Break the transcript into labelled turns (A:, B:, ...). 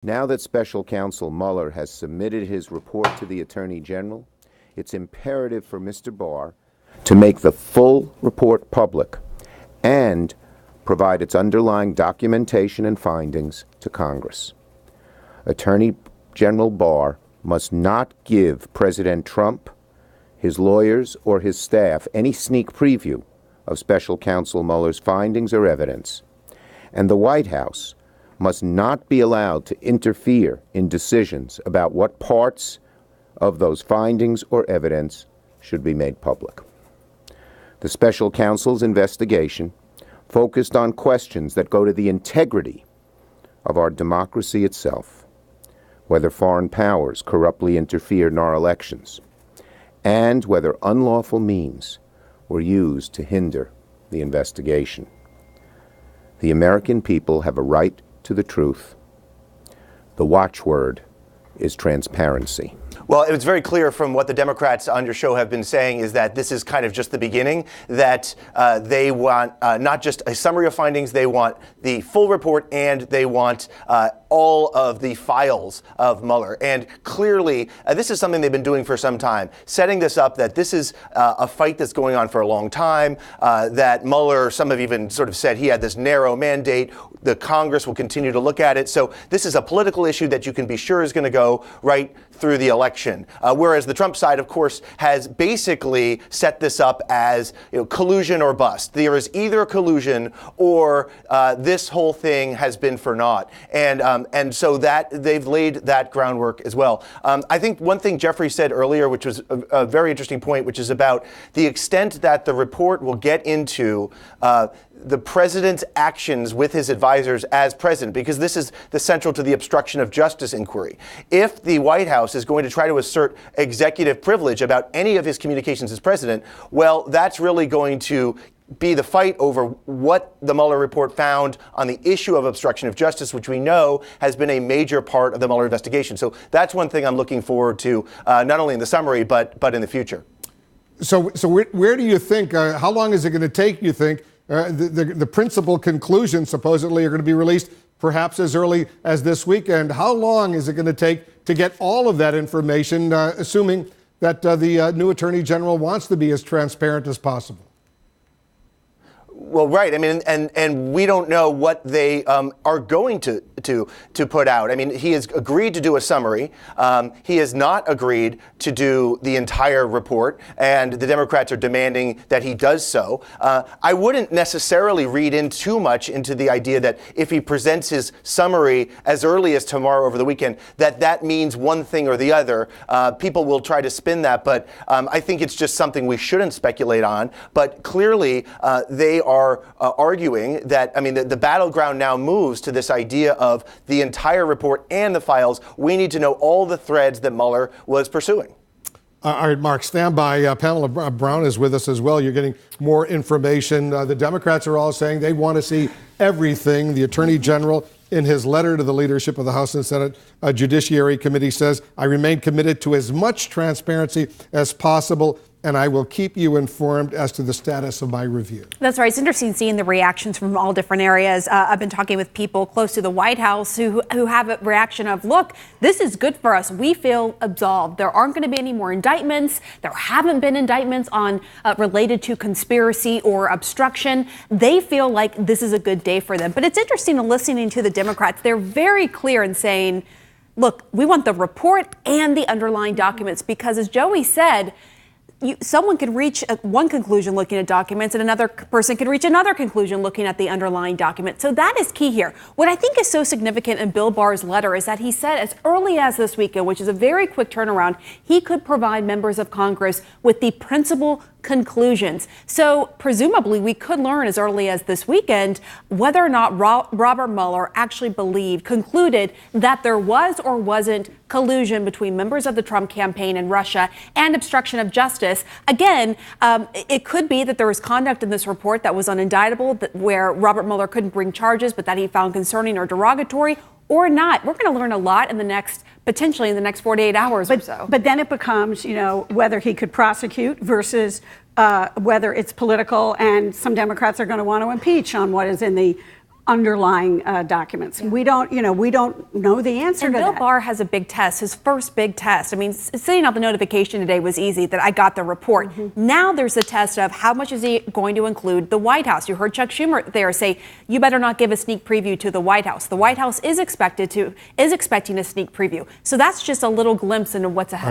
A: Now that Special Counsel Mueller has submitted his report to the Attorney General, it's imperative for Mr. Barr to make the full report public and provide its underlying documentation and findings to Congress. Attorney General Barr must not give President Trump, his lawyers, or his staff any sneak preview of Special Counsel Mueller's findings or evidence, and the White House must not be allowed to interfere in decisions about what parts of those findings or evidence should be made public. The Special Counsel's investigation focused on questions that go to the integrity of our democracy itself, whether foreign powers corruptly interfered in our elections, and whether unlawful means were used to hinder the investigation. The American people have a right to the truth. The watchword is transparency.
B: Well, it's very clear from what the Democrats on your show have been saying is that this is kind of just the beginning, that they want not just a summary of findings, they want the full report, and they want all of the files of Mueller. And clearly, this is something they've been doing for some time, setting this up that this is a fight that's going on for a long time, that Mueller, some have even sort of said he had this narrow mandate. The Congress will continue to look at it. So this is a political issue that you can be sure is going to go right through the election. Whereas the Trump side, of course, has basically set this up as collusion or bust. There is either collusion or this whole thing has been for naught. And so that they've laid that groundwork as well. I think one thing Jeffrey said earlier, which was a very interesting point, which is about the extent that the report will get into the president's actions with his advisors as president, because this is the central to the obstruction of justice inquiry. If the White House is going to try to assert executive privilege about any of his communications as president, well, that's really going to be the fight over what the Mueller report found on the issue of obstruction of justice, which we know has been a major part of the Mueller investigation. So that's one thing I'm looking forward to, not only in the summary, but in the future.
C: So where do you think, how long is it going to take, you think, the principal conclusions supposedly are going to be released perhaps as early as this weekend? How long is it going to take to get all of that information, assuming that the new Attorney General wants to be as transparent as possible?
B: Well, right. I mean, and we don't know what they are going to put out. I mean, he has agreed to do a summary. He has not agreed to do the entire report, and the Democrats are demanding that he does so. I wouldn't necessarily read in too much into the idea that if he presents his summary as early as tomorrow over the weekend, that means one thing or the other. People will try to spin that, but I think it's just something we shouldn't speculate on. But clearly, they are arguing that, I mean, the battleground now moves to this idea of the entire report and the files. We need to know all the threads that Mueller was pursuing.
C: All right, Mark, stand by. Pamela Brown is with us as well. You're getting more information. The Democrats are all saying they want to see everything. The Attorney General, in his letter to the leadership of the House and Senate Judiciary Committee, says, "I remain committed to as much transparency as possible, and I will keep you informed as to the status of my review."
D: That's right. It's interesting seeing the reactions from all different areas. I've been talking with people close to the White House who have a reaction of, look, this is good for us. We feel absolved. There aren't going to be any more indictments. There haven't been indictments on related to conspiracy or obstruction. They feel like this is a good day for them. But it's interesting listening to the Democrats. They're very clear in saying, look, we want the report and the underlying documents, because as Joey said, someone can reach one conclusion looking at documents, and another person can reach another conclusion looking at the underlying document. So that is key here. What I think is so significant in Bill Barr's letter is that he said as early as this weekend, which is a very quick turnaround, he could provide members of Congress with the principal conclusions. So presumably we could learn as early as this weekend whether or not Robert Mueller actually concluded that there was or wasn't collusion between members of the Trump campaign and Russia and obstruction of justice. Again, it could be that there was conduct in this report that was unindictable, where Robert Mueller couldn't bring charges, but that he found concerning or derogatory, or not. We're going to learn a lot potentially in the next 48 hours or so.
E: But then it becomes, whether he could prosecute versus whether it's political, and some Democrats are going to want to impeach on what is in the underlying documents. We don't know the answer
D: And
E: to
D: Bill
E: that.
D: Barr has a big test, his first big test. I mean, sending out the notification today was easy that I got the report. Now there's a test of how much is he going to include the White House. You heard Chuck Schumer there say, you better not give a sneak preview to the White House. The White House is expecting a sneak preview. So that's just a little glimpse into what's ahead.